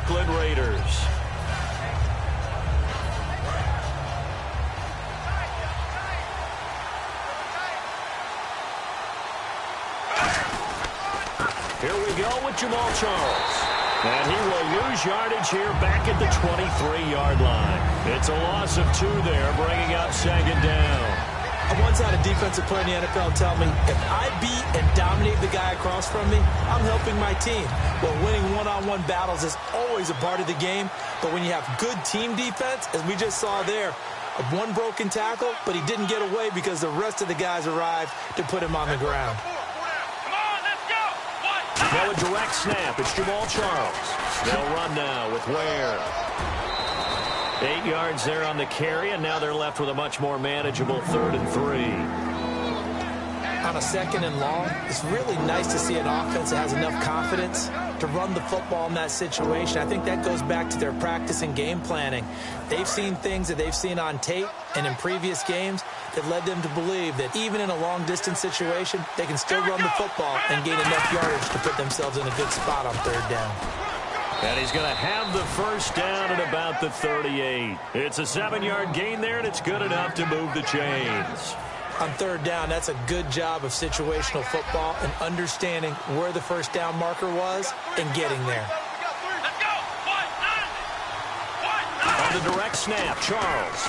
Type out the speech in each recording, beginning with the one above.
Oakland Raiders. Here we go with Jamal Charles. And he will lose yardage here back at the 23-yard line. It's a loss of 2 there, bringing up second down. I once had a defensive player in the NFL tell me, if I beat and dominate the guy across from me, I'm helping my team. Well, winning one-on-one battles is always a part of the game, but when you have good team defense, as we just saw there, one broken tackle, but he didn't get away because the rest of the guys arrived to put him on the ground. Now a direct snap. It's Jamal Charles. They'll run now with Ware. 8 yards there on the carry, and now they're left with a much more manageable 3rd and 3. On a 2nd and long, it's really nice to see an offense that has enough confidence to run the football in that situation. I think that goes back to their practice and game planning. They've seen things that they've seen on tape and in previous games that led them to believe that even in a long-distance situation, they can still run the football and gain enough yardage to put themselves in a good spot on 3rd down. And he's going to have the first down at about the 38. It's a 7-yard gain there, and it's good enough to move the chains. On 3rd down, that's a good job of situational football and understanding where the first down marker was and getting there. On the direct snap, Charles.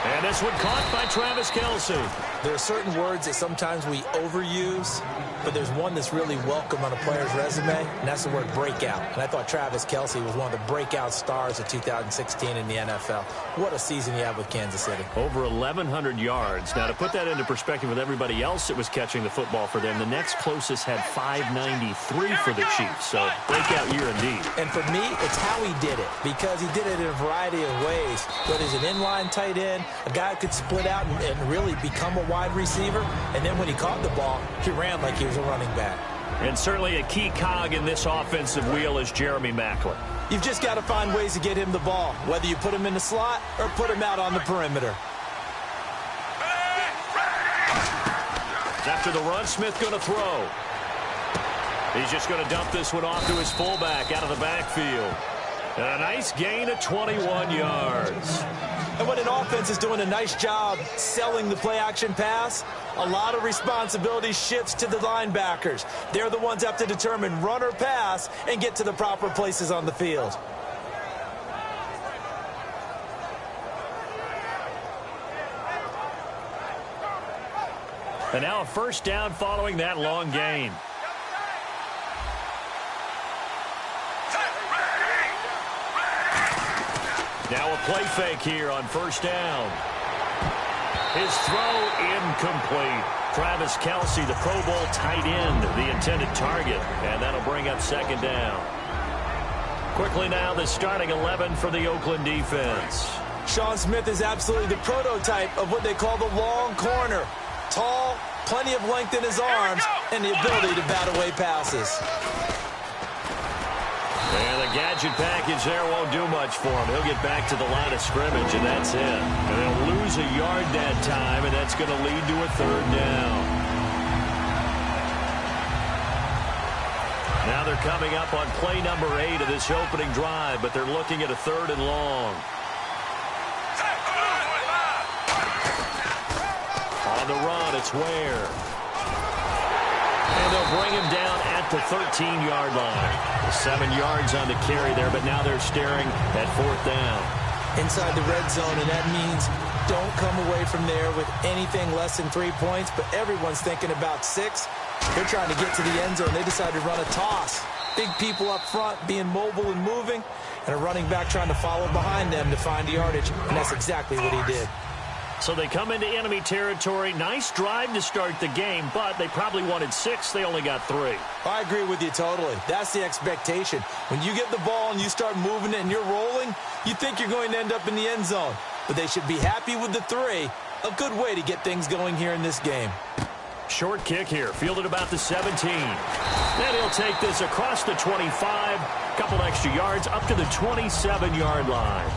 And this one caught by Travis Kelce. There are certain words that sometimes we overuse, but there's one that's really welcome on a player's resume, and that's the word breakout. And I thought Travis Kelce was one of the breakout stars of 2016 in the NFL. What a season he had with Kansas City. Over 1,100 yards. Now, to put that into perspective with everybody else that was catching the football for them, the next closest had 593 for the Chiefs. So, breakout year indeed. And for me, it's how he did it, because he did it in a variety of ways. Whether he's an inline tight end, a guy who could split out and really become a wide receiver, and then when he caught the ball, he ran like he was a running back. And certainly a key cog in this offensive wheel is Jeremy Maclin. You've just got to find ways to get him the ball, whether you put him in the slot or put him out on the perimeter. After the run, Smith going to throw. He's just going to dump this one off to his fullback out of the backfield. And a nice gain of 21 yards. And when an offense is doing a nice job selling the play-action pass, a lot of responsibility shifts to the linebackers. They're the ones that have to determine run or pass and get to the proper places on the field. And now a first down following that long gain. Now a play fake here on first down. His throw incomplete. Travis Kelce, the Pro Bowl tight end, the intended target. And that'll bring up second down. Quickly now, the starting 11 for the Oakland defense. Sean Smith is absolutely the prototype of what they call the long corner. Tall, plenty of length in his arms, and the ability to bat away passes. And the gadget package there won't do much for him. He'll get back to the line of scrimmage, and that's it. And they'll lose a yard that time, and that's going to lead to a third down. Now they're coming up on play number 8 of this opening drive, but they're looking at a 3rd and long. On the run, it's Ware. And they'll bring him down at the 13-yard line. 7 yards on the carry there, but now they're staring at 4th down. Inside the red zone, and that means don't come away from there with anything less than 3 points, but everyone's thinking about 6. They're trying to get to the end zone. They decided to run a toss. Big people up front being mobile and moving, and a running back trying to follow behind them to find the yardage, and that's exactly what he did. So they come into enemy territory. Nice drive to start the game, but they probably wanted 6. They only got 3. I agree with you totally. That's the expectation. When you get the ball and you start moving it and you're rolling, you think you're going to end up in the end zone. But they should be happy with the 3. A good way to get things going here in this game. Short kick here, fielded about the 17. Then he'll take this across the 25, couple extra yards up to the 27-yard line.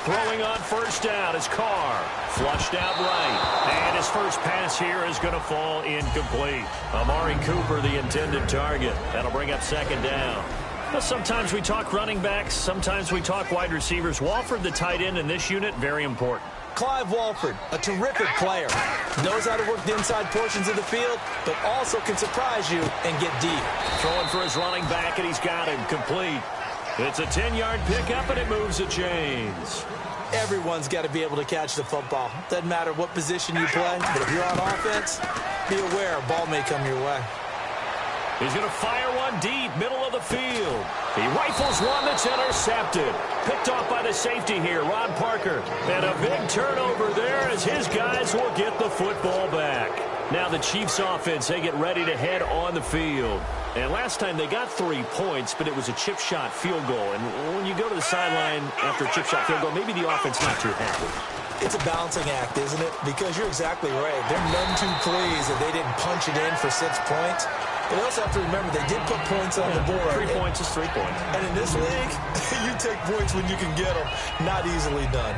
Throwing on first down is Carr. Flushed out right. And his first pass here is going to fall incomplete. Amari Cooper, the intended target. That'll bring up second down. Well, sometimes we talk running backs. Sometimes we talk wide receivers. Walford, the tight end in this unit, very important. Clive Walford, a terrific player. Knows how to work the inside portions of the field, but also can surprise you and get deep. Throwing for his running back, and he's got him complete. It's a 10-yard pickup, and it moves the chains. Everyone's got to be able to catch the football. Doesn't matter what position you play, but if you're on offense, be aware a ball may come your way. He's going to fire one deep, middle of the field. He rifles one that's intercepted. Picked off by the safety here, Ron Parker. And a big turnover there as his guys will get the football back. Now the Chiefs offense, they get ready to head on the field. And last time they got 3 points, but it was a chip shot field goal. And when you go to the sideline after a chip shot field goal, maybe the offense not too happy. It's a balancing act, isn't it? Because you're exactly right. They're none too pleased that they didn't punch it in for 6 points. But they also have to remember they did put points on the board. 3 points is 3 points. And in this league, you take points when you can get them. Not easily done.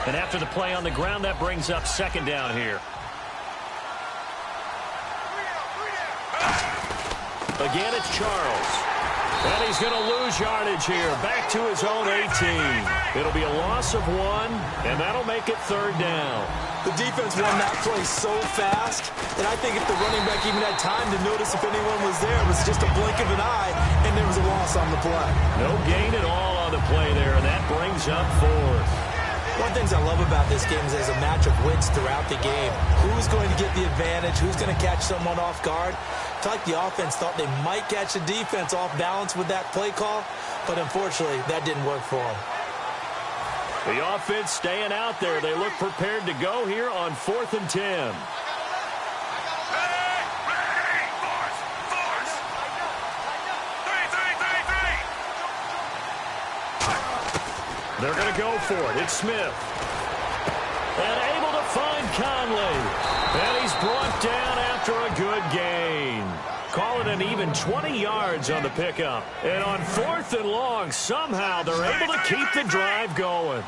And after the play on the ground, that brings up second down here. Again, it's Charles. And he's going to lose yardage here. Back to his own 18. It'll be a loss of 1, and that'll make it third down. The defense won that play so fast that I think if the running back even had time to notice if anyone was there, it was just a blink of an eye, and there was a loss on the play. No gain at all on the play there, and that brings up fourth. One of the things I love about this game is there's a match of wits throughout the game. Who's going to get the advantage? Who's going to catch someone off guard? I feel like the offense thought they might catch the defense off balance with that play call, but unfortunately, that didn't work for them. The offense staying out there. They look prepared to go here on 4th and 10. They're going to go for it. It's Smith. And able to find Conley. And he's brought down after a good gain. Call it an even 20 yards on the pickup. And on 4th and long, somehow they're able to keep the drive going.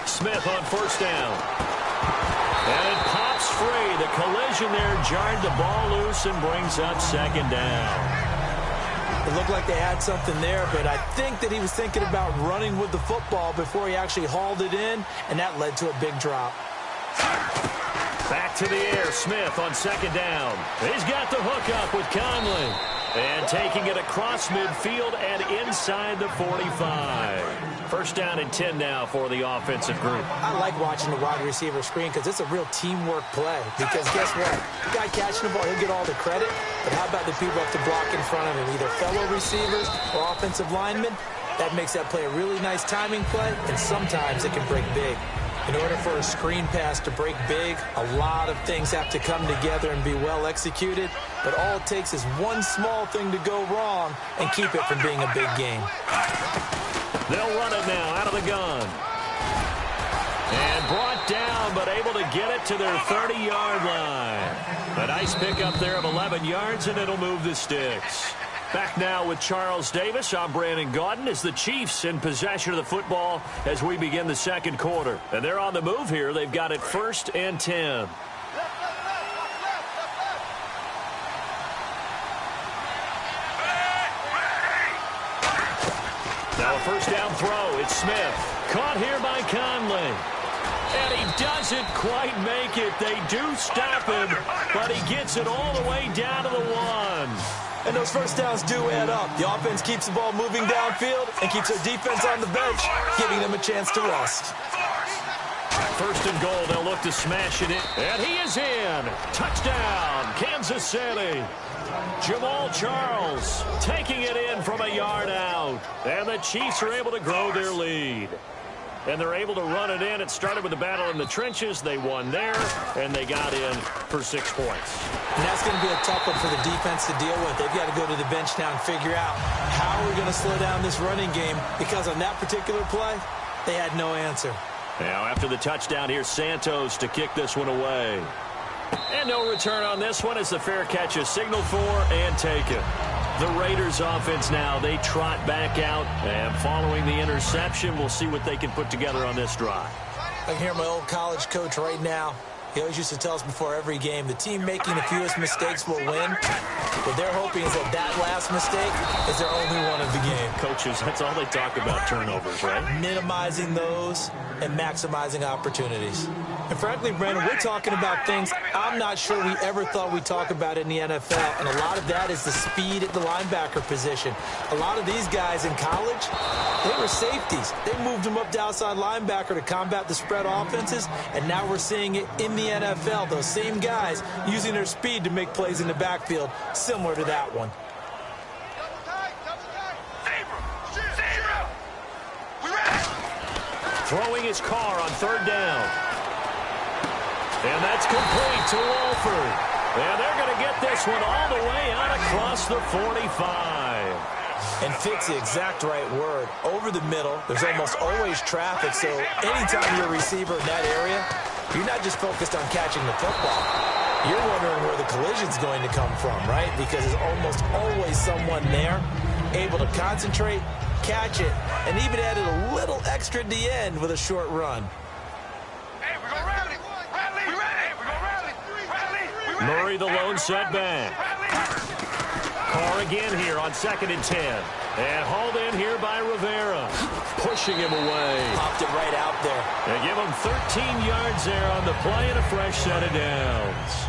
Smith on first down. And it pops free. The collision there jarred the ball loose and brings up second down. It looked like they had something there, but I think that he was thinking about running with the football before he actually hauled it in, and that led to a big drop. Back to the air. Smith on second down. He's got the hook up with Conley. And taking it across midfield and inside the 45. First down and 10 now for the offensive group. I like watching the wide receiver screen because it's a real teamwork play. Because guess what? The guy catching the ball, he'll get all the credit. But how about the people who have to block in front of him, either fellow receivers or offensive linemen? That makes that play a really nice timing play, and sometimes it can break big. In order for a screen pass to break big, a lot of things have to come together and be well executed. But all it takes is one small thing to go wrong and keep it from being a big game. They'll run it now out of the gun. And brought down, but able to get it to their 30-yard line. A nice pickup there of 11 yards, and it'll move the sticks. Back now with Charles Davis. I'm Brandon Gaudin as the Chiefs in possession of the football as we begin the second quarter. And they're on the move here. They've got it 1st and 10. Now a first down throw. It's Smith. Caught here by Conley. And he doesn't quite make it. They do stop him, but he gets it all the way down to the 1. And those first downs do add up. The offense keeps the ball moving downfield and keeps their defense on the bench, giving them a chance to rest. 1st and goal. They'll look to smash it in. And he is in. Touchdown, Kansas City. Jamal Charles taking it in from a yard out. And the Chiefs are able to grow their lead. And they're able to run it in. It started with the battle in the trenches. They won there, and they got in for 6 points. And that's going to be a tough one for the defense to deal with. They've got to go to the bench now and figure out how we're going to slow down this running game, because on that particular play, They had no answer. Now, after the touchdown, here's Santos to kick this one away. And no return on this one as the fair catch is signaled for and taken. The Raiders offense now, they trot back out. And following the interception, we'll see what they can put together on this drive. I can hear my old college coach right now. He always used to tell us before every game, the team making the fewest mistakes will win. What they're hoping is that last mistake is their only one of the game. Coaches, that's all they talk about, turnovers, right? Minimizing those and maximizing opportunities. And frankly, Brandon, we're talking about things I'm not sure we ever thought we'd talk about in the NFL. And a lot of that is the speed at the linebacker position. A lot of these guys in college, they were safeties. They moved them up to outside linebacker to combat the spread offenses. And now we're seeing it in the NFL. Those same guys using their speed to make plays in the backfield, similar to that one. Throwing his car on third down. And that's complete to Wolford. And they're going to get this one all the way out across the 45. And fit's the exact right word. Over the middle, there's almost always traffic, so anytime you're a receiver in that area, you're not just focused on catching the football. You're wondering where the collision's going to come from, right? Because there's almost always someone there able to concentrate, catch it, and even added a little extra at the end with a short run. Hey, we're going to rally. We're ready. We're going to rally. Murray the lone setback. Carr again here on 2nd and 10. And hauled in here by Rivera. Pushing him away. Popped it right out there. They give him 13 yards there on the play and a fresh set of downs.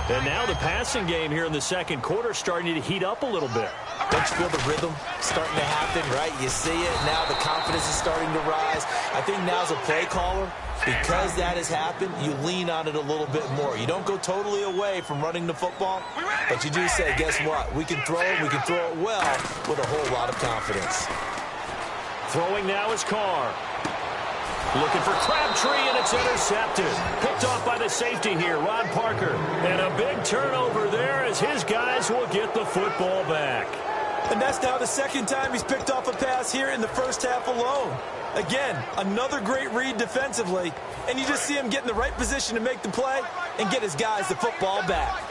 And now the passing game here in the second quarter starting to heat up a little bit. Don't you feel the rhythm starting to happen, right? You see it. Now the confidence is starting to rise. I think now as a play caller, because that has happened, you lean on it a little bit more. You don't go totally away from running the football, but you do say, guess what? We can throw it. We can throw it well with a whole lot of confidence. Throwing now is Carr. Looking for Crabtree, and it's intercepted. Picked off by the safety here, Ron Parker. And a big turnover there as his guys will get the football back. And that's now the second time he's picked off a pass here in the first half alone. Again, another great read defensively, and you just see him get in the right position to make the play and get his guys the football back.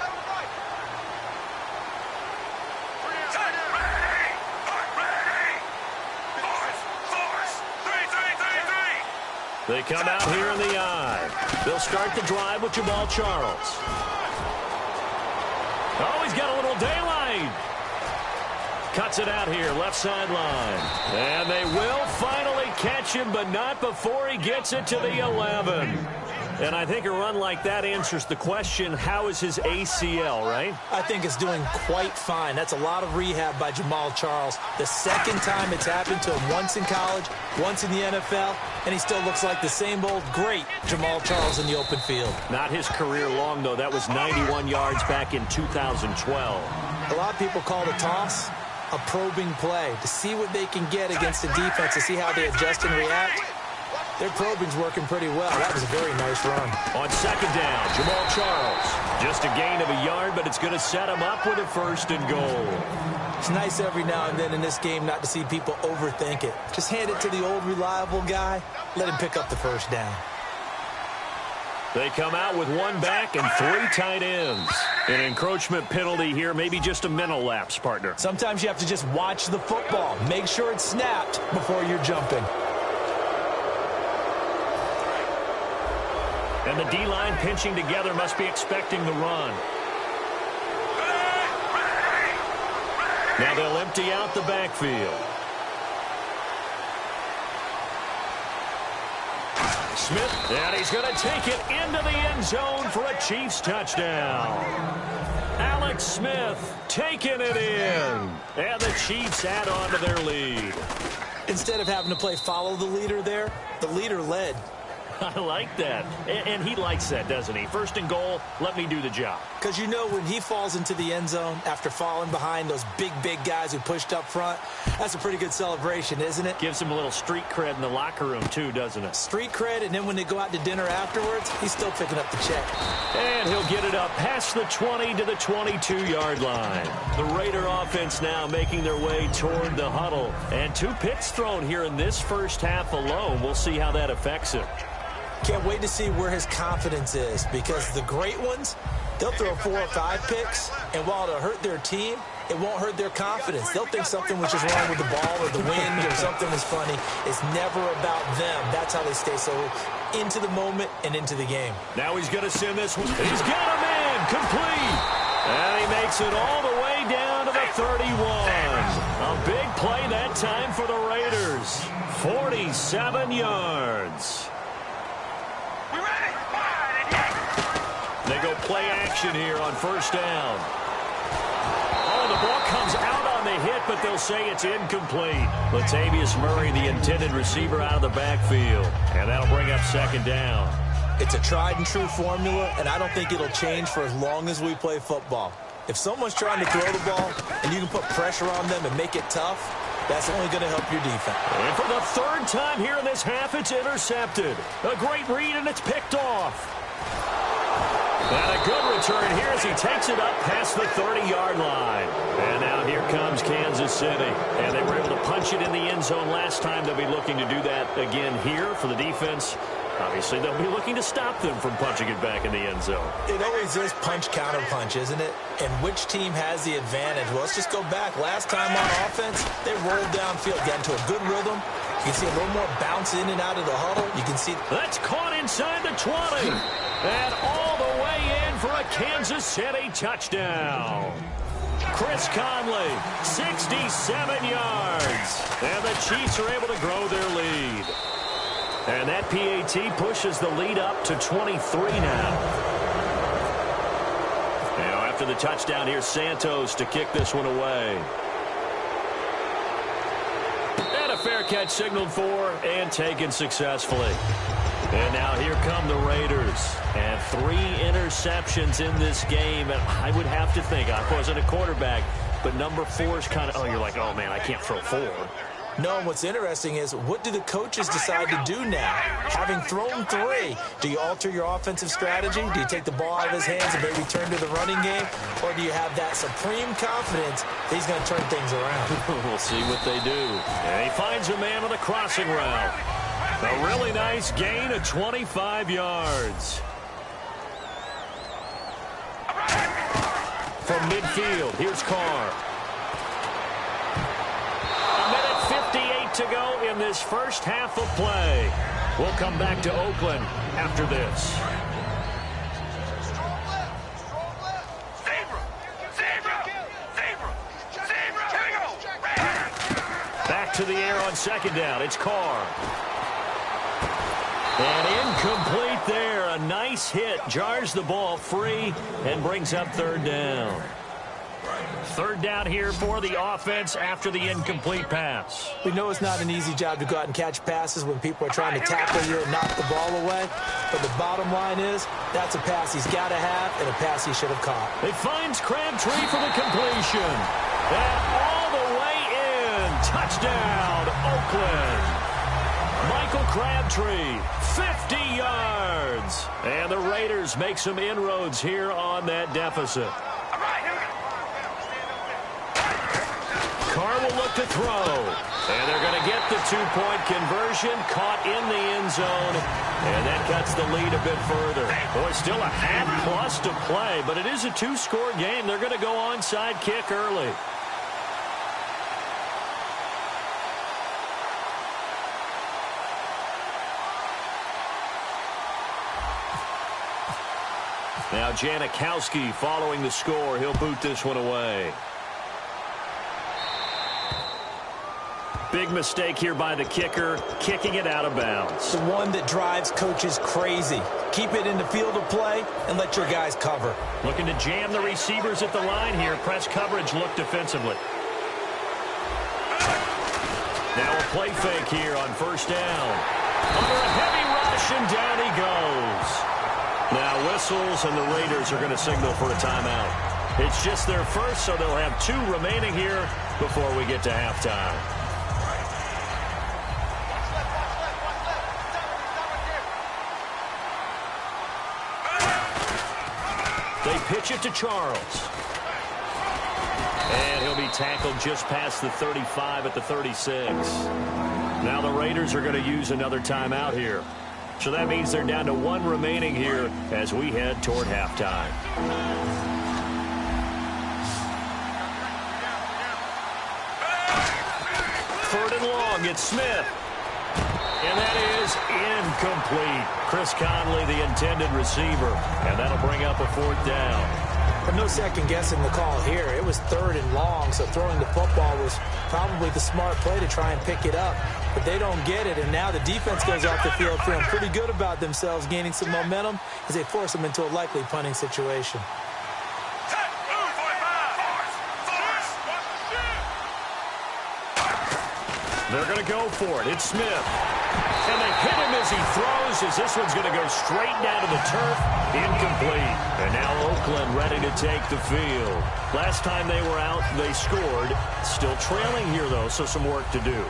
They come out here in the eye. They'll start the drive with Jamal Charles. Oh, he's got a little daylight. Cuts it out here, left sideline. And they will finally catch him, but not before he gets it to the 11. And I think a run like that answers the question, how is his ACL, right? I think it's doing quite fine. That's a lot of rehab by Jamal Charles. The second time it's happened to him, once in college, once in the NFL, and he still looks like the same old great Jamal Charles in the open field. Not his career long, though. That was 91 yards back in 2012. A lot of people call the toss a probing play to see what they can get against the defense, to see how they adjust and react. Their probing's working pretty well. That was a very nice run. On second down, Jamal Charles. Just a gain of a yard, but it's going to set him up with a 1st and goal. It's nice every now and then in this game not to see people overthink it. Just hand it to the old reliable guy. Let him pick up the first down. They come out with one back and 3 tight ends. An encroachment penalty here, maybe just a mental lapse, partner. Sometimes you have to just watch the football. Make sure it's snapped before you're jumping. And the D-line pinching together, must be expecting the run. Now they'll empty out the backfield. Smith, and he's going to take it into the end zone for a Chiefs touchdown. Alex Smith taking it in. And the Chiefs add on to their lead. Instead of having to play follow the leader there, the leader led. I like that. And he likes that, doesn't he? 1st and goal, let me do the job. Because you know when he falls into the end zone after falling behind those big guys who pushed up front, that's a pretty good celebration, isn't it? Gives him a little street cred in the locker room, too, doesn't it? Street cred, and then when they go out to dinner afterwards, he's still picking up the check. And he'll get it up past the 20 to the 22-yard line. The Raider offense now making their way toward the huddle. And 2 picks thrown here in this first half alone. We'll see how that affects him. Can't wait to see where his confidence is, because the great ones, they'll throw 4 or 5 picks, and while it'll hurt their team, it won't hurt their confidence. They'll think something was just wrong with the ball or the wind or something was funny. It's never about them. That's how they stay so into the moment and into the game. Now he's going to send this one. He's got a man complete. And he makes it all the way down to the 31. A big play that time for the Raiders. 47 yards. They go play action here on first down. Oh, the ball comes out on the hit, but they'll say it's incomplete. Latavius Murray, the intended receiver, out of the backfield. And that'll bring up second down. It's a tried-and-true formula, and I don't think it'll change for as long as we play football. If someone's trying to throw the ball and you can put pressure on them and make it tough, that's only going to help your defense. And for the 3rd time here in this half, it's intercepted. A great read, and it's picked off. And a good return here as he takes it up past the 30-yard line. And now here comes Kansas City. And they were able to punch it in the end zone last time. They'll be looking to do that again here for the defense. Obviously, they'll be looking to stop them from punching it back in the end zone. It always is punch-counter-punch, isn't it? And which team has the advantage? Well, let's just go back. Last time on offense, they rolled downfield, got into a good rhythm. You can see a little more bounce in and out of the huddle. You can see that's caught inside the 20. And all the way in for a Kansas City touchdown. Chris Conley, 67 yards. And the Chiefs are able to grow their lead. And that PAT pushes the lead up to 23 now. Now after the touchdown, here's Santos to kick this one away. And a fair catch signaled for and taken successfully. And now here come the Raiders. And 3 interceptions in this game. And I would have to think, I wasn't a quarterback, but number 4 is kind of, oh, you're like, oh, man, I can't throw 4. No, and what's interesting is, what do the coaches decide to do now? Having thrown 3, do you alter your offensive strategy? Do you take the ball out of his hands and maybe turn to the running game? Or do you have that supreme confidence that he's going to turn things around? We'll see what they do. And he finds a man on the crossing route. A really nice gain of 25 yards. From midfield, here's Carr. 1:58 to go in this first half of play. We'll come back to Oakland after this. Back to the air on second down. It's Carr. And incomplete there. A nice hit. Jars the ball free and brings up 3rd down. 3rd down here for the offense after the incomplete pass. We know it's not an easy job to go out and catch passes when people are trying to tackle you and knock the ball away. But the bottom line is, that's a pass he's got to have and a pass he should have caught. It finds Crabtree for the completion. And all the way in. Touchdown, Oakland. Michael Crabtree, 50 yards. And the Raiders make some inroads here on that deficit. Carr will look to throw. And they're going to get the 2-point conversion, caught in the end zone. And that cuts the lead a bit further. Boy, still a half plus to play, but it is a 2-score game. They're going to go onside kick early. Now Jxnx14 following the score. He'll boot this one away. Big mistake here by the kicker, kicking it out of bounds. The one that drives coaches crazy. Keep it in the field of play and let your guys cover. Looking to jam the receivers at the line here. Press coverage look defensively. Now a play fake here on first down. Under a heavy rush, and down he goes. Now whistles, and the Raiders are going to signal for a timeout. It's just their first, so they'll have 2 remaining here before we get to halftime. They pitch it to Charles. And he'll be tackled just past the 35 at the 36. Now the Raiders are going to use another timeout here. So that means they're down to 1 remaining here as we head toward halftime. Third and long, it's Smith. And that is incomplete. Chris Conley, the intended receiver. And that'll bring up a 4th down. But no second guessing the call here. It was 3rd and long, so throwing the football was probably the smart play to try and pick it up. But they don't get it, and now the defense goes off the field feeling pretty good about themselves, gaining some momentum as they force them into a likely punting situation. They're going to go for it. It's Smith. And they hit him as he throws, as this one's going to go straight down to the turf. Incomplete. And now Oakland ready to take the field. Last time they were out, they scored. Still trailing here, though, so some work to do.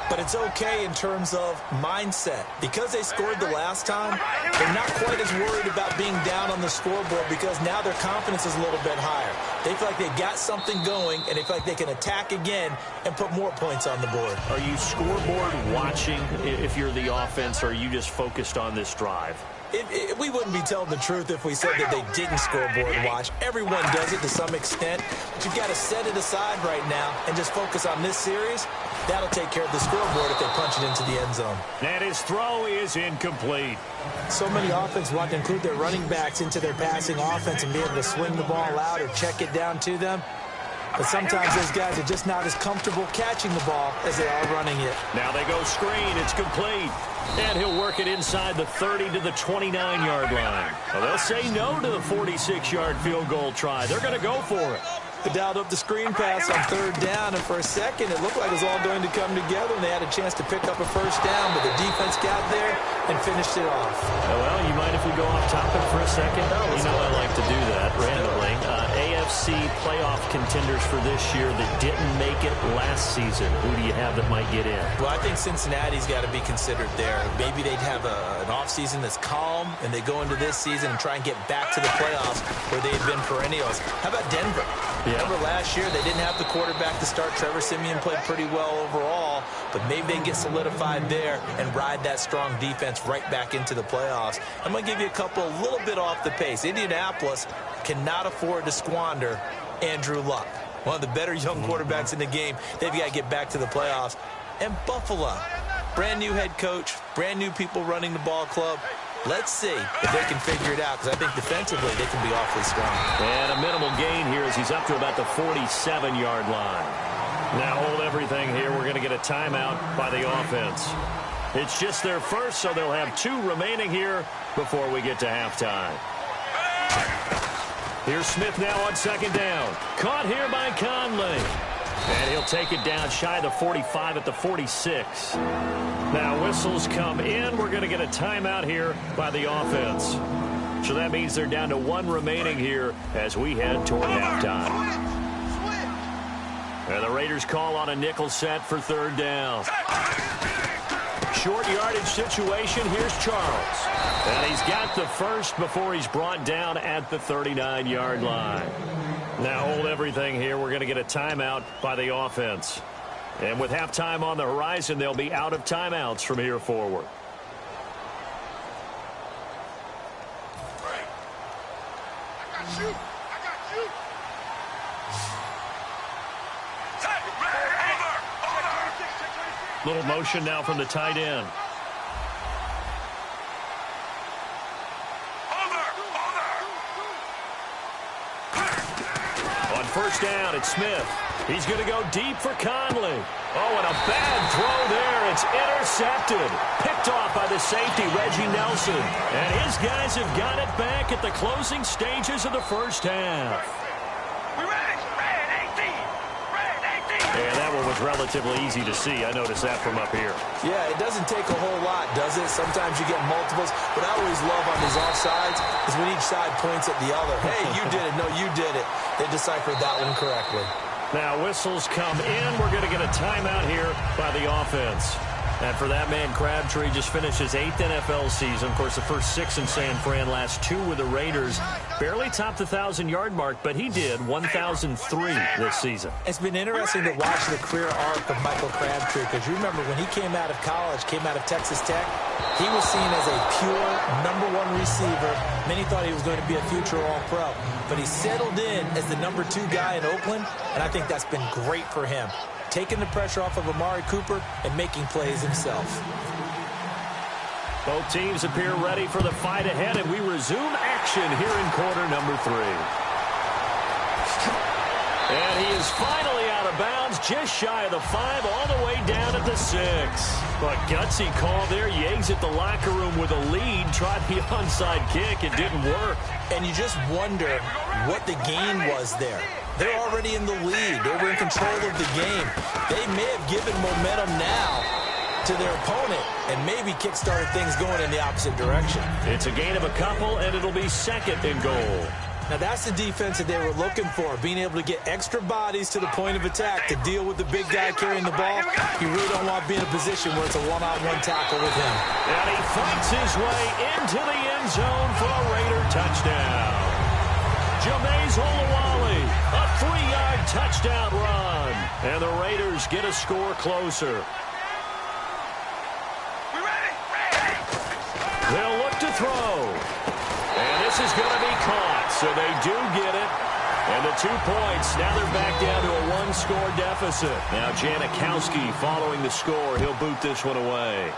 But it's okay in terms of mindset. Because they scored the last time, they're not quite as worried about being down on the scoreboard because now their confidence is a little bit higher. They feel like they've got something going, and they feel like they can attack again and put more points on the board. Are you scoreboard watching if you're the offense, or are you just focused on this drive? We wouldn't be telling the truth if we said that they didn't scoreboard watch. Everyone does it to some extent, but you've got to set it aside right now and just focus on this series. That'll take care of the scoreboard if they punch it into the end zone. And his throw is incomplete. So many offenses want to include their running backs into their passing offense and be able to swing the ball out or check it down to them. But sometimes those guys are just not as comfortable catching the ball as they are running it. Now they go screen. It's complete. And he'll work it inside the 30 to the 29-yard line. Well, they'll say no to the 46-yard field goal try. They're going to go for it. They dialed up the screen pass on 3rd down, and for a second it looked like it was all going to come together, and they had a chance to pick up a 1st down, but the defense got there and finished it off. Well, you mind if we go off topic for a second? You know I like to do that randomly. AFC playoff contenders for this year that didn't make it last season. Who do you have that might get in? Well, I think Cincinnati's got to be considered there. Maybe they'd have an offseason that's calm, and they go into this season and try and get back to the playoffs where they've been perennials. How about Denver? Yeah. Remember last year they didn't have the quarterback to start. Trevor Siemian played pretty well overall, but maybe they can get solidified there and ride that strong defense right back into the playoffs. I'm going to give you a couple a little bit off the pace. Indianapolis cannot afford to squander Andrew Luck, one of the better young quarterbacks in the game. They've got to get back to the playoffs. And Buffalo, brand new head coach, brand new people running the ball club. Let's see if they can figure it out, because I think defensively they can be awfully strong. And a minimal gain here as he's up to about the 47-yard line. Now hold everything here. We're going to get a timeout by the offense. It's just their first, so they'll have 2 remaining here before we get to halftime. Here's Smith now on 2nd down. Caught here by Conley. And he'll take it down shy of the 45 at the 46. Now whistles come in. We're going to get a timeout here by the offense. So that means they're down to 1 remaining here as we head toward halftime. And the Raiders call on a nickel set for 3rd down. Short yardage situation. Here's Charles. And he's got the first before he's brought down at the 39-yard line. Now hold everything here. We're going to get a timeout by the offense. And with halftime on the horizon, they'll be out of timeouts from here forward. Little motion now from the tight end. On 1st down, it's Smith. He's going to go deep for Conley. Oh, and a bad throw there. It's intercepted. Picked off by the safety, Reggie Nelson. And his guys have got it back at the closing stages of the 1st half. And that one was relatively easy to see. I noticed that from up here. Yeah, it doesn't take a whole lot, does does it. Sometimes you get multiples. But I always love on these offsides is when each side points at the other. Hey, you did it. No, you did it. They deciphered that one correctly. Now whistles come in. We're going to get a timeout here by the offense. And for that man, Crabtree just finished his 8th NFL season. Of course, the first 6 in San Fran, last 2 with the Raiders. Barely topped the 1,000-yard mark, but he did 1,003 this season. It's been interesting to watch the career arc of Michael Crabtree, because you remember when he came out of college, came out of Texas Tech, he was seen as a pure #1 receiver. Many thought he was going to be a future All-Pro. But he settled in as the #2 guy in Oakland, and I think that's been great for him. Taking the pressure off of Amari Cooper and making plays himself. Both teams appear ready for the fight ahead, and we resume action here in quarter number 3. And he is finally out of bounds, just shy of the 5, all the way down at the 6. But gutsy call there. You exit the locker room with a lead, tried the onside kick. It didn't work. And you just wonder what the gain was there. They're already in the lead. They were in control of the game. They may have given momentum now to their opponent and maybe kick-started things going in the opposite direction. It's a gain of a couple, and it'll be 2nd and goal. Now, that's the defense that they were looking for, being able to get extra bodies to the point of attack to deal with the big guy carrying the ball. You really don't want to be in a position where it's a one-on-one tackle with him. And he fights his way into the end zone for a Raider touchdown. Jxnx14, a 3-yard touchdown run. And the Raiders get a score closer. They'll look to throw. And this is going to be caught, so they do get it. And the 2 points, now they're back down to a 1-score deficit. Now Jxnx14 following the score. He'll boot this one away.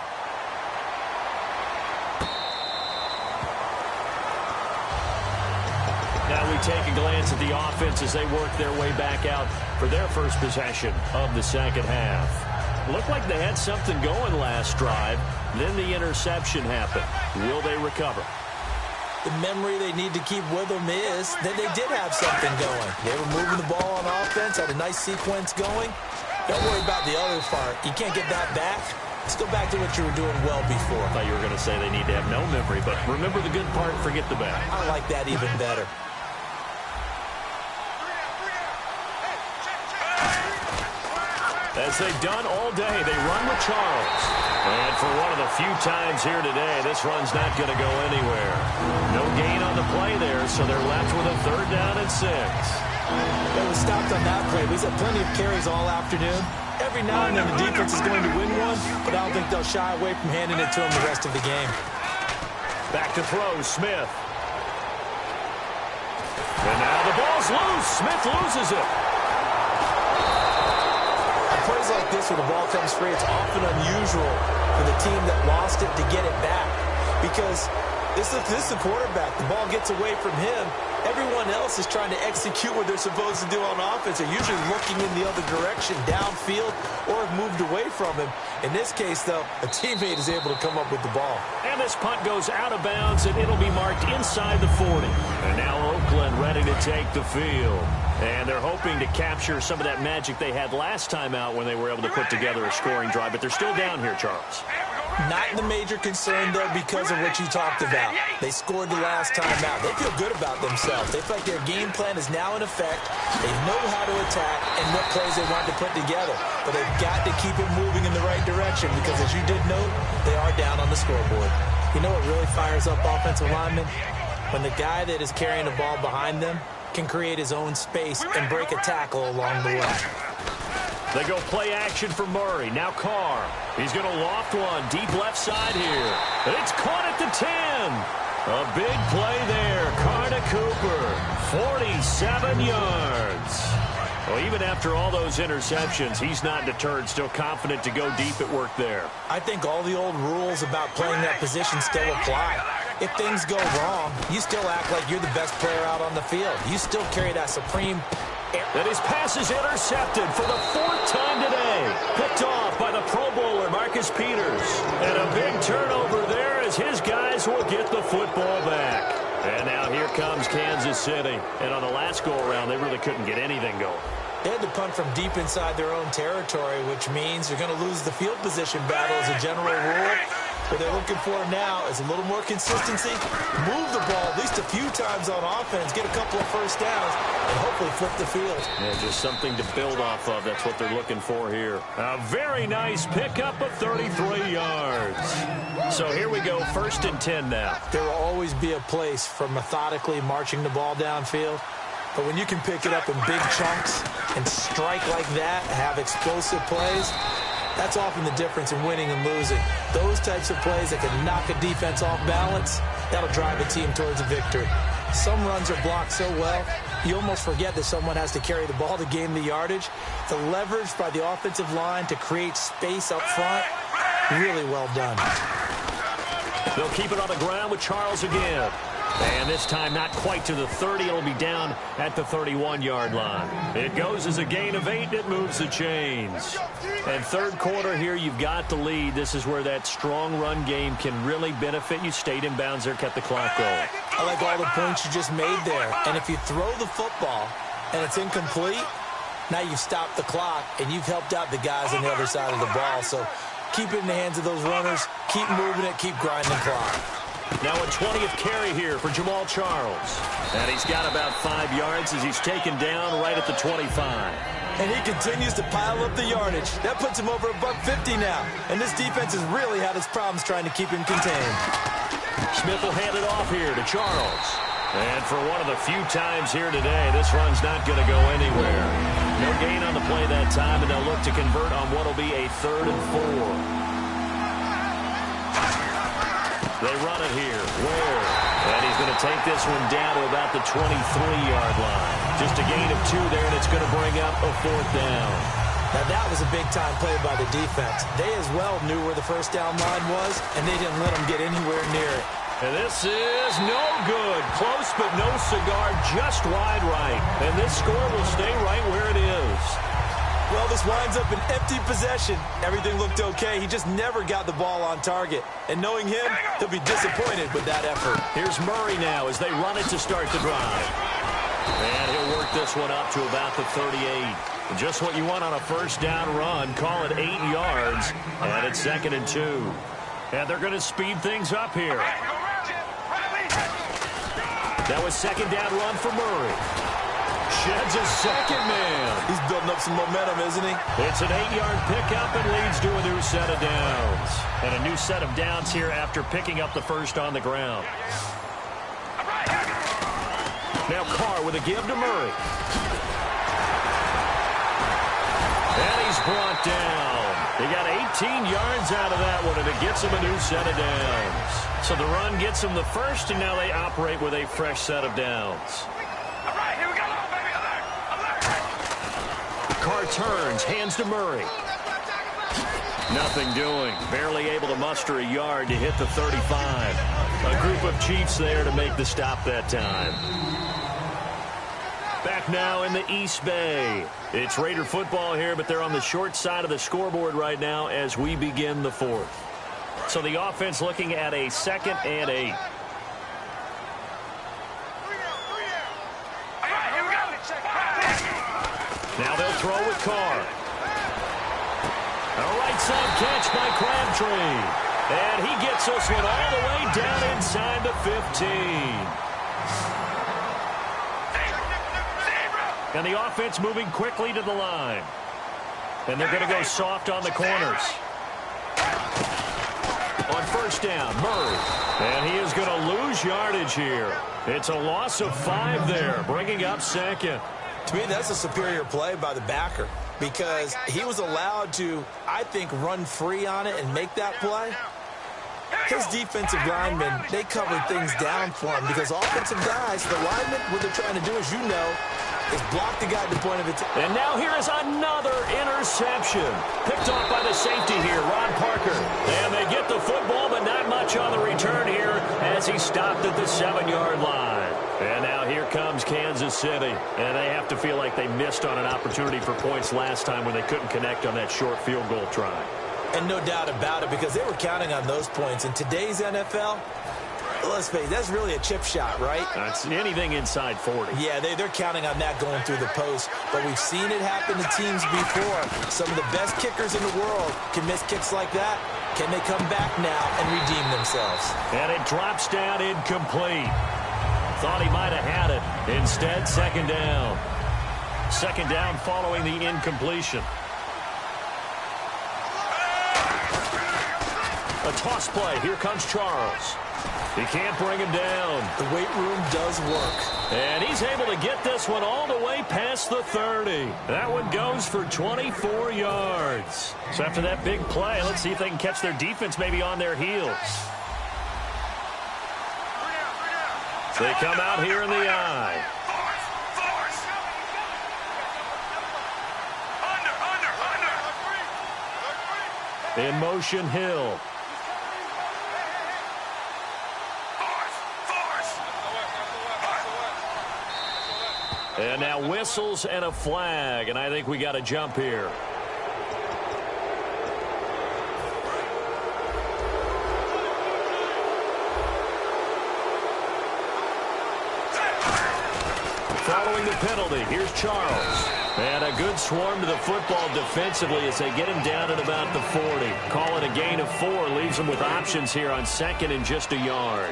Now we take a glance at the offense as they work their way back out for their first possession of the second half. Looked like they had something going last drive. Then the interception happened. Will they recover? The memory they need to keep with them is that they did have something going. They were moving the ball on offense, had a nice sequence going. Don't worry about the other part. You can't get that back. Let's go back to what you were doing well before. I thought you were going to say they need to have no memory, but remember the good part, forget the bad. I like that even better. As they've done all day, they run with Charles. And for one of the few times here today, this run's not going to go anywhere. No gain on the play there, so they're left with a 3rd down and 6. They were stopped on that play. He's had plenty of carries all afternoon. Every now and then the defense is going to win one, but I don't think they'll shy away from handing it to him the rest of the game. Back to throw, Smith. And now the ball's loose. Smith loses it. Plays like this where the ball comes free, it's often unusual for the team that lost it to get it back, because this is the quarterback. The ball gets away from him. Everyone else is trying to execute what they're supposed to do on offense. They're usually looking in the other direction, downfield, or have moved away from him. In this case, though, a teammate is able to come up with the ball. And this punt goes out of bounds, and it'll be marked inside the 40. And now Oakland ready to take the field. And they're hoping to capture some of that magic they had last time out when they were able to put together a scoring drive. But they're still down here, Charles. Not the major concern, though, because of what you talked about. They scored the last time out. They feel good about themselves. They feel like their game plan is now in effect. They know how to attack and what plays they want to put together. But they've got to keep it moving in the right direction because, as you did note, they are down on the scoreboard. You know what really fires up offensive linemen? When the guy that is carrying the ball behind them can create his own space and break a tackle along the way. They go play action for Murray. Now Carr. He's going to loft one deep left side here. It's caught at the 10. A big play there. Carr to Cooper. 47 yards. Well, even after all those interceptions, he's not deterred, still confident to go deep at work there. I think all the old rules about playing that position still apply. If things go wrong, you still act like you're the best player out on the field. You still carry that supreme... And his pass is intercepted for the 4th time today. Picked off by the Pro Bowler, Marcus Peters. And a big turnover there as his guys will get the football back. And now here comes Kansas City. And on the last go-around, they really couldn't get anything going. They had to punt from deep inside their own territory, which means you're going to lose the field position battle as a general rule. What they're looking for now is a little more consistency, move the ball at least a few times on offense, get a couple of first downs, and hopefully flip the field. Yeah, just something to build off of. That's what they're looking for here. A very nice pickup of 33 yards. So here we go, 1st and 10 now. There will always be a place for methodically marching the ball downfield. But when you can pick it up in big chunks and strike like that, have explosive plays, that's often the difference in winning and losing. Those types of plays that can knock a defense off balance, that'll drive a team towards a victory. Some runs are blocked so well, you almost forget that someone has to carry the ball to gain the yardage. The leverage by the offensive line to create space up front, really well done. They'll keep it on the ground with Charles again. And this time not quite to the 30. It'll be down at the 31-yard line. It goes as a gain of 8. It moves the chains. And third quarter here, you've got the lead. This is where that strong run game can really benefit you. Stayed in bounds there, kept the clock going. I like all the points you just made there. And if you throw the football and it's incomplete, now you've stopped the clock and you've helped out the guys on the other side of the ball. So keep it in the hands of those runners. Keep moving it. Keep grinding the clock. Now a 20th carry here for Jamal Charles. And he's got about 5 yards as he's taken down right at the 25. And he continues to pile up the yardage. That puts him over $150 now. And this defense has really had its problems trying to keep him contained. Smith will hand it off here to Charles. And for one of the few times here today, this run's not going to go anywhere. No gain on the play that time, and they'll look to convert on what will be a 3rd and 4. They run it here. Ware. And he's going to take this one down to about the 23-yard line. Just a gain of 2 there, and it's going to bring up a 4th down. Now, that was a big-time play by the defense. They as well knew where the first down line was, and they didn't let them get anywhere near it. And this is no good. Close, but no cigar. Just wide right. And this score will stay right where it is. Well, this winds up an empty possession. Everything looked okay. He just never got the ball on target. And knowing him, he'll be disappointed with that effort. Here's Murray now as they run it to start the drive. And he'll work this one up to about the 38. Just what you want on a first down run. Call it 8 yards. And it's 2nd and 2. And they're going to speed things up here. That was 2nd down run for Murray. Sheds a second man. He's building up some momentum, isn't he? It's an 8-yard pickup and leads to a new set of downs. And a new set of downs here after picking up the first on the ground. Now Carr with a give to Murray. And he's brought down. He got 18 yards out of that one, and it gets him a new set of downs. So the run gets him the first, and now they operate with a fresh set of downs. Carr turns, hands to Murray. Nothing doing. Barely able to muster a yard to hit the 35. A group of Chiefs there to make the stop that time. Back now in the East Bay. It's Raider football here, but they're on the short side of the scoreboard right now as we begin the 4th. So the offense looking at a 2nd and 8. Now they'll throw with Carr. A right side catch by Crabtree. And he gets this one all the way down inside the 15. And the offense moving quickly to the line. And they're going to go soft on the corners. On first down, Murray. And he is going to lose yardage here. It's a loss of 5 there, bringing up 2nd. To me, that's a superior play by the backer because he was allowed to, I think, run free on it and make that play. His defensive linemen, they covered things down for him because offensive guys, the linemen, what they're trying to do, as you know, is block the guy at the point of attack. And now here is another interception. Picked off by the safety here, Ron Parker. And they get the football, but not much on the return here as he stopped at the 7-yard line. And now here comes Kansas City. And they have to feel like they missed on an opportunity for points last time when they couldn't connect on that short field goal try. And no doubt about it, because they were counting on those points. In today's NFL, let's face it, that's really a chip shot, right? That's anything inside 40. Yeah, they're counting on that going through the post. But we've seen it happen to teams before. Some of the best kickers in the world can miss kicks like that. Can they come back now and redeem themselves? And it drops down incomplete. Thought he might have had it. Instead, second down. Second down following the incompletion. A toss play. Here comes Charles. He can't bring him down. The weight room does work. And he's able to get this one all the way past the 30. That one goes for 24 yards. So after that big play, let's see if they can catch their defense maybe on their heels. They come out here in the eye. In motion, Hill. And now whistles and a flag, and I think we got a jump here. Following the penalty, here's Charles. And a good swarm to the football defensively as they get him down at about the 40. Call it a gain of 4, leaves them with options here on second and just a yard.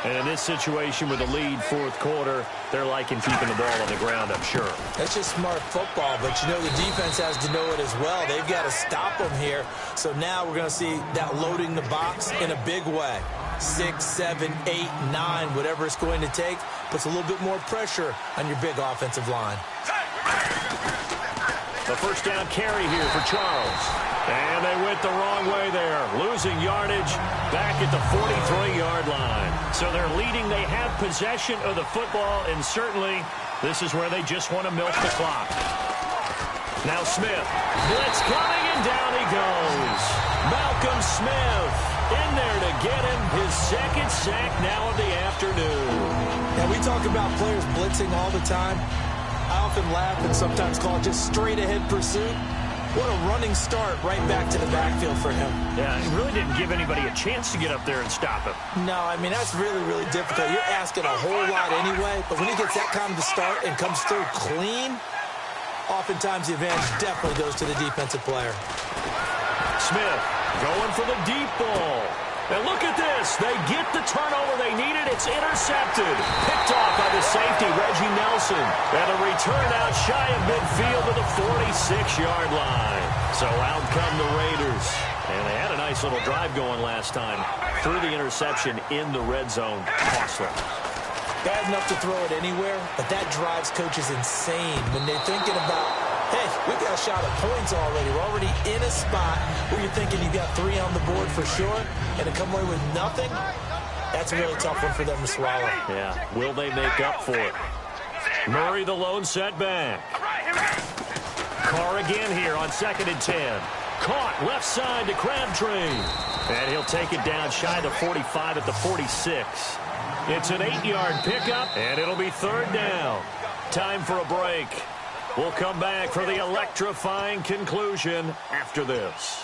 And in this situation with a lead fourth quarter, they're liking keeping the ball on the ground, I'm sure. That's just smart football, but you know the defense has to know it as well. They've got to stop them here. So now we're going to see that loading the box in a big way. 6, 7, 8, 9, whatever it's going to take, puts a little bit more pressure on your big offensive line. The first down carry here for Charles. And they went the wrong way there. Losing yardage back at the 43-yard line. So they're leading. They have possession of the football, and certainly this is where they just want to milk the clock. Now Smith. Blitz coming, and down he goes. Malcolm Smith in there to get him his second sack now of the afternoon. Now we talk about players blitzing all the time. I often laugh and sometimes call it just straight-ahead pursuit. What a running start right back to the backfield for him. Yeah, he really didn't give anybody a chance to get up there and stop him. No, I mean, that's really, really difficult. You're asking a whole lot anyway, but when he gets that kind of start and comes through clean, oftentimes the advantage definitely goes to the defensive player. Smith going for the deep ball. And look at this. They get the turnover they needed. It's intercepted. Picked off by the safety, Reggie Nelson. And a return out shy of midfield to the 46-yard line. So out come the Raiders. And they had a nice little drive going last time. Through the interception in the red zone. Costly. Bad enough to throw it anywhere, but that drives coaches insane when they're thinking about, hey, we got a shot at points already. We're already in a spot where you're thinking you got 3 on the board for sure, and to come away with nothing, that's a really tough one for them to swallow. Yeah, will they make up for it? Murray the lone setback. Carr again here on 2nd and 10. Caught left side to Crabtree. And he'll take it down shy of the 45 at the 46. It's an 8-yard pickup, and it'll be 3rd down. Time for a break. We'll come back for the electrifying conclusion after this.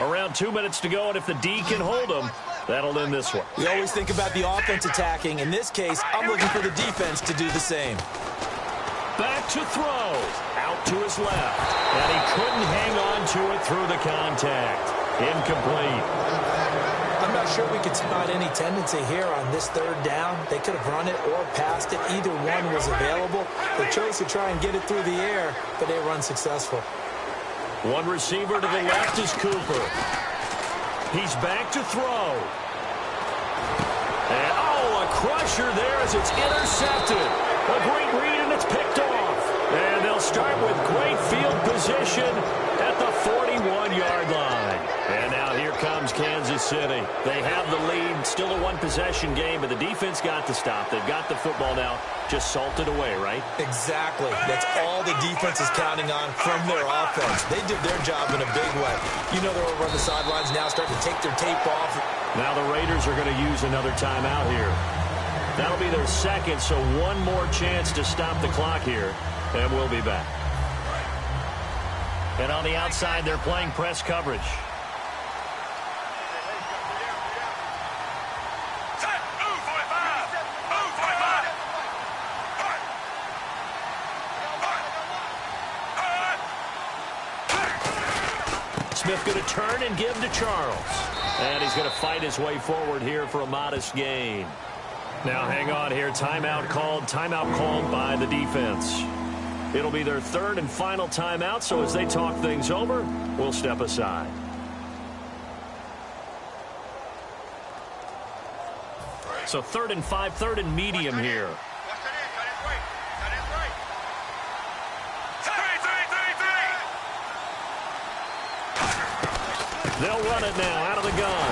Around 2 minutes to go, and if the D can hold them, that'll end this one. We always think about the offense attacking. In this case, I'm looking for the defense to do the same. Back to throw. Out to his left. And he couldn't hang on to it through the contact. Incomplete. I'm not sure we could spot any tendency here on this 3rd down. They could have run it or passed it. Either one was available. They chose to try and get it through the air, but they were unsuccessful. One receiver to the left is Cooper. He's back to throw. And, oh, a crusher there as it's intercepted. A great read, and it's picked off. And they'll start with great field position at the 41-yard line. And now here comes Kansas City. They have the lead, still a one-possession game, but the defense got to stop. They've got the football now, just salted away, right? Exactly. That's all the defense is counting on from their offense. They did their job in a big way. You know they're over on the sidelines now, starting to take their tape off. Now the Raiders are going to use another timeout here. That'll be their second, so one more chance to stop the clock here, and we'll be back. And on the outside, they're playing press coverage. Smith going to turn and give to Charles. And he's going to fight his way forward here for a modest gain. Now hang on here. Timeout called by the defense. It'll be their third and final timeout, so as they talk things over, we'll step aside. So 3rd and 5, 3rd and medium here. They'll run it now out of the gun.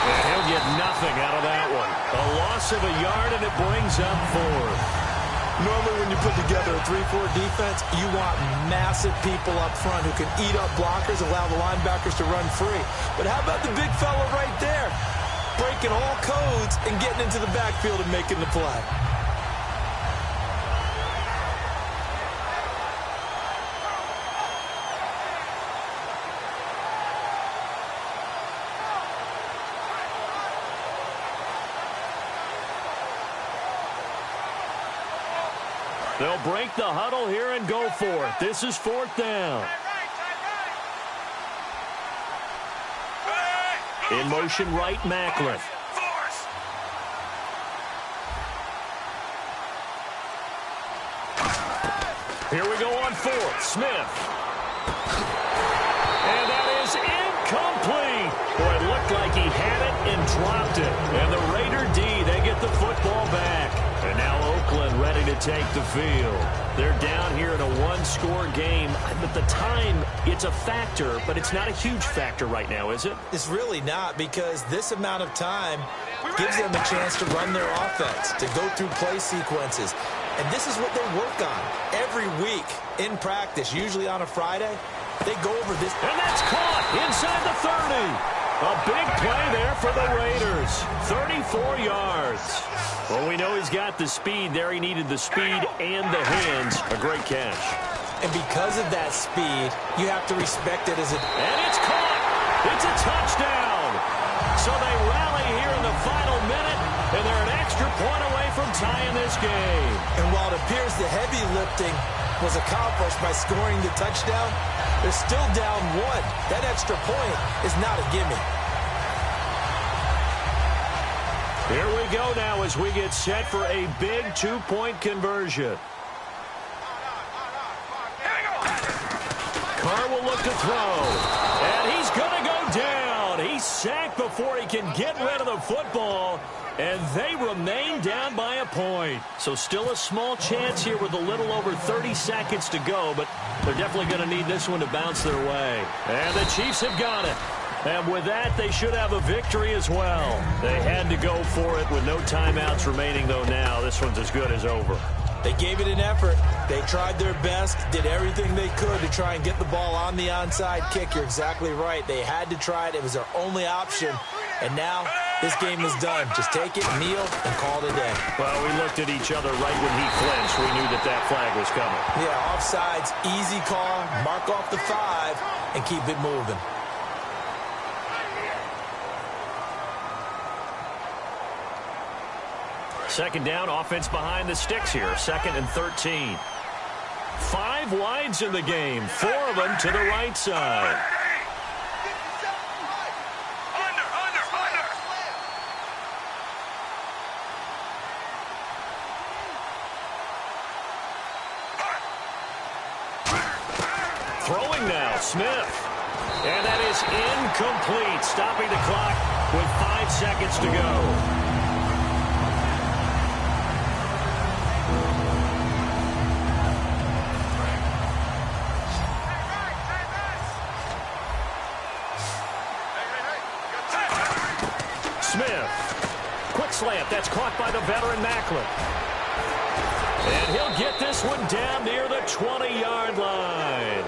And he'll get nothing out of that one. A loss of a yard, and it brings up 4th. Normally when you put together a 3-4 defense, you want massive people up front who can eat up blockers, allow the linebackers to run free. But how about the big fella right there? Breaking all codes and getting into the backfield and making the play. They'll break the huddle here and go for it. This is 4th down. In motion right, Macklin. Here we go on 4th. Smith. And that is incomplete. Boy, it looked like he had it and dropped it. And the Raider D, they get the football back. And now Oakland ready to take the field. They're down here in a one-score game. At the time, it's a factor, but it's not a huge factor right now, is it? It's really not, because this amount of time gives them a chance to run their offense, to go through play sequences. And this is what they work on every week in practice, usually on a Friday. They go over this. And that's caught inside the 30. A big play there for the Raiders. 34 yards. Well, we know he's got the speed there. He needed the speed and the hands. A great catch. And because of that speed, you have to respect it as a... And it's caught. It's a touchdown. So they rally here in the final minute, and they're an extra point away from tying this game. And while it appears the heavy lifting was accomplished by scoring the touchdown, they're still down 1. That extra point is not a gimme. Here we go now as we get set for a big 2-point conversion. Carr will look to throw. And he's going to go down. He's sacked before he can get rid of the football. And they remain down by a point. So still a small chance here with a little over 30 seconds to go. But they're definitely going to need this one to bounce their way. And the Chiefs have got it. And with that, they should have a victory as well. They had to go for it with no timeouts remaining, though now. This one's as good as over. They gave it an effort. They tried their best, did everything they could to try and get the ball on the onside kick. You're exactly right. They had to try it. It was their only option. And now this game is done. Just take it, kneel, and call it a day. Well, we looked at each other right when he flinched. We knew that flag was coming. Yeah, offsides, easy call, mark off the 5, and keep it moving. Second down, offense behind the sticks here. 2nd and 13. 5 wides in the game. 4 of them to the right side. Throwing now, Smith. And that is incomplete. Stopping the clock with 5 seconds to go. Slant. That's caught by the veteran Macklin. And he'll get this one down near the 20-yard line.